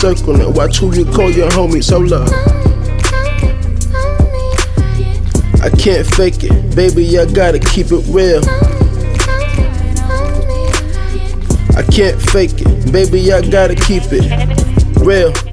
circling. Watch who you call your homies. Hold up. I can't fake it, baby, I gotta keep it real. I can't fake it, baby, I gotta keep it real.